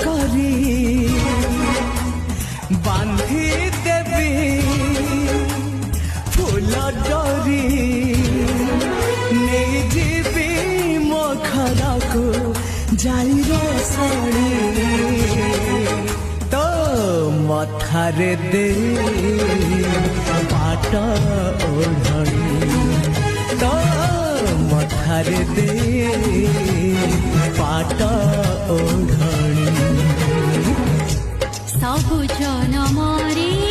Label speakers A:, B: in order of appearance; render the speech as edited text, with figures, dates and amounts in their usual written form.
A: କରି ବାନ୍ଧି ଦେବି ফুল ডরি নেইଯିବି ମୋ ଘରକୁ ଜାଇର ଶାଢ଼ୀ তো মথারে দে পাଟ ওଢ଼ଣୀ তো মথারে দে পাট ওଢ଼ଣୀ
B: सबु जनमरे